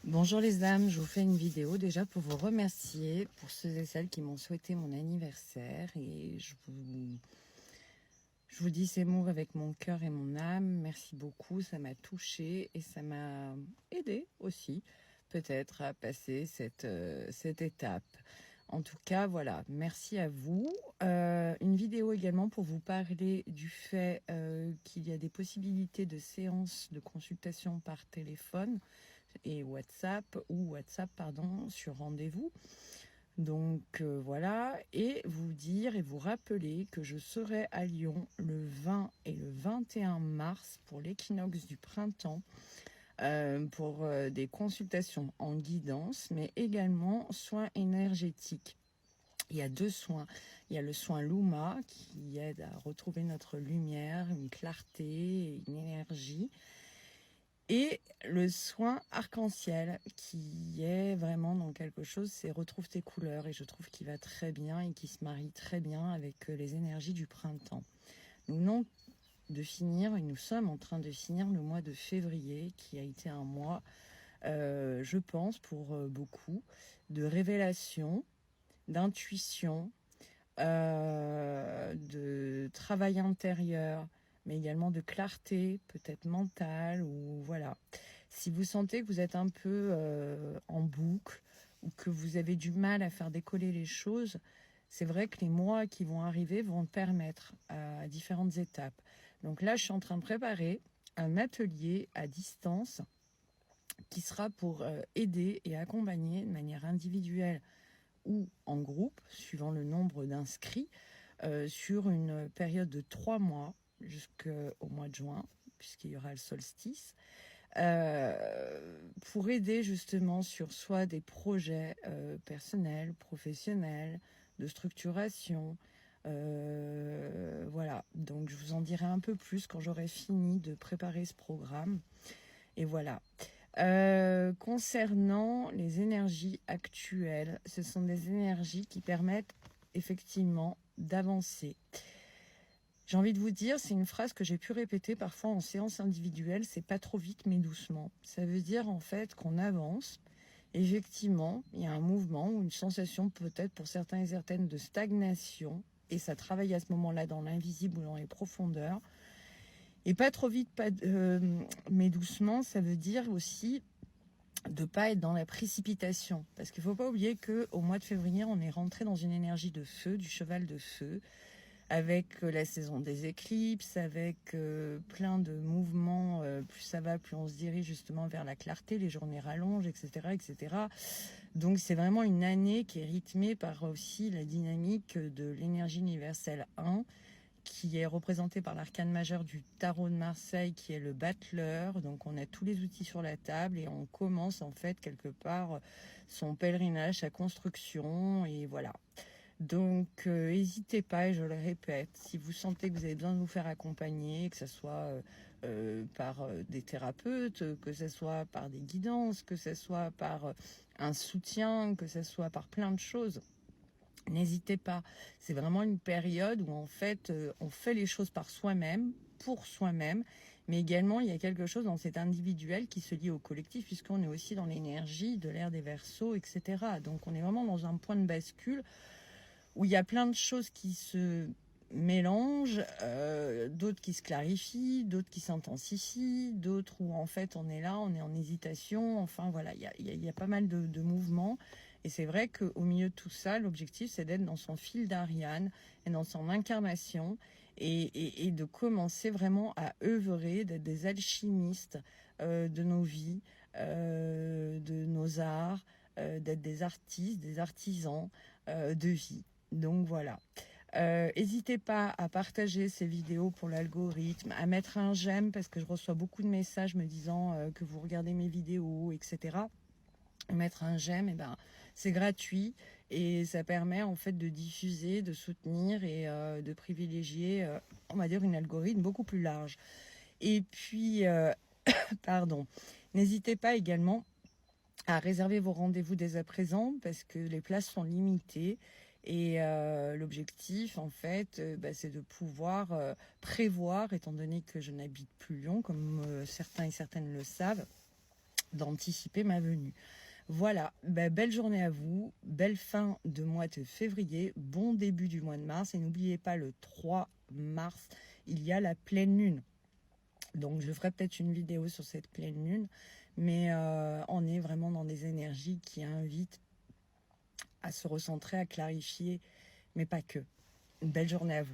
Bonjour les âmes, je vous fais une vidéo déjà pour vous remercier pour ceux et celles qui m'ont souhaité mon anniversaire et je vous dis ces mots avec mon cœur et mon âme. Merci beaucoup, ça m'a touchée et ça m'a aidé aussi peut-être à passer cette étape. En tout cas, voilà, merci à vous. Une vidéo également pour vous parler du fait qu'il y a des possibilités de séances de consultation par téléphone et WhatsApp, pardon, sur rendez-vous. Donc voilà, et vous dire et vous rappeler que je serai à Lyon le 20 et le 21 mars pour l'équinoxe du printemps, pour des consultations en guidance, mais également soins énergétiques. Il y a 2 soins. Il y a le soin Luma qui aide à retrouver notre lumière, une clarté, une énergie. Et le soin arc-en-ciel qui est vraiment dans quelque chose, c'est retrouve tes couleurs, et je trouve qu'il va très bien et qui se marie très bien avec les énergies du printemps. Nous venons de finir, et nous sommes en train de finir le mois de février qui a été un mois, je pense pour beaucoup, de révélation, d'intuition, de travail intérieur, mais également de clarté, peut-être mentale, ou voilà. Si vous sentez que vous êtes un peu en boucle, ou que vous avez du mal à faire décoller les choses, c'est vrai que les mois qui vont arriver vont permettre à différentes étapes. Donc là, je suis en train de préparer un atelier à distance qui sera pour aider et accompagner de manière individuelle ou en groupe, suivant le nombre d'inscrits, sur une période de 3 mois jusqu'au mois de juin, puisqu'il y aura le solstice, pour aider justement sur soit des projets personnels, professionnels, de structuration. Voilà, donc je vous en dirai un peu plus quand j'aurai fini de préparer ce programme. Et voilà. Concernant les énergies actuelles, ce sont des énergies qui permettent effectivement d'avancer. J'ai envie de vous dire, c'est une phrase que j'ai pu répéter parfois en séance individuelle, c'est pas trop vite mais doucement. Ça veut dire en fait qu'on avance. Effectivement, il y a un mouvement ou une sensation peut-être pour certains et certaines de stagnation, et ça travaille à ce moment-là dans l'invisible ou dans les profondeurs. Et pas trop vite, mais doucement, ça veut dire aussi de pas être dans la précipitation. Parce qu'il ne faut pas oublier qu'au mois de février, on est rentré dans une énergie de feu, du cheval de feu, avec la saison des éclipses, avec plein de mouvements. Plus ça va, plus on se dirige justement vers la clarté, les journées rallongent, etc. etc. Donc c'est vraiment une année qui est rythmée par aussi la dynamique de l'énergie universelle 1, qui est représenté par l'arcane majeur du tarot de Marseille, qui est le battleur. Donc on a tous les outils sur la table et on commence en fait quelque part son pèlerinage, sa construction, et voilà. Donc n'hésitez pas, et je le répète, si vous sentez que vous avez besoin de vous faire accompagner, que ce soit par des thérapeutes, que ce soit par des guidances, que ce soit par un soutien, que ce soit par plein de choses, n'hésitez pas. C'est vraiment une période où en fait on fait les choses par soi-même, pour soi-même, mais également il y a quelque chose dans cet individuel qui se lie au collectif, puisqu'on est aussi dans l'énergie de l'ère des Verseaux, etc. Donc on est vraiment dans un point de bascule où il y a plein de choses qui se mélangent, d'autres qui se clarifient, d'autres qui s'intensifient, d'autres où en fait on est là, on est en hésitation. Enfin voilà, il y a pas mal de mouvements. Et c'est vrai qu'au milieu de tout ça, l'objectif c'est d'être dans son fil d'Ariane et dans son incarnation, et de commencer vraiment à œuvrer, d'être des alchimistes de nos vies, de nos arts, d'être des artistes, des artisans de vie. Donc voilà. N'hésitez pas à partager ces vidéos pour l'algorithme, à mettre un j'aime, parce que je reçois beaucoup de messages me disant que vous regardez mes vidéos, etc. Mettre un j'aime, c'est gratuit, et ça permet en fait de diffuser, de soutenir et de privilégier, on va dire, une algorithme beaucoup plus large. Et puis, pardon, n'hésitez pas également à réserver vos rendez-vous dès à présent, parce que les places sont limitées. Et l'objectif, en fait, c'est de pouvoir prévoir, étant donné que je n'habite plus Lyon, comme certains et certaines le savent, d'anticiper ma venue. Voilà, belle journée à vous, belle fin de mois de février, bon début du mois de mars, et n'oubliez pas, le 3 mars, il y a la pleine lune. Donc je ferai peut-être une vidéo sur cette pleine lune, mais on est vraiment dans des énergies qui invitent à se recentrer, à clarifier, mais pas que. Une belle journée à vous.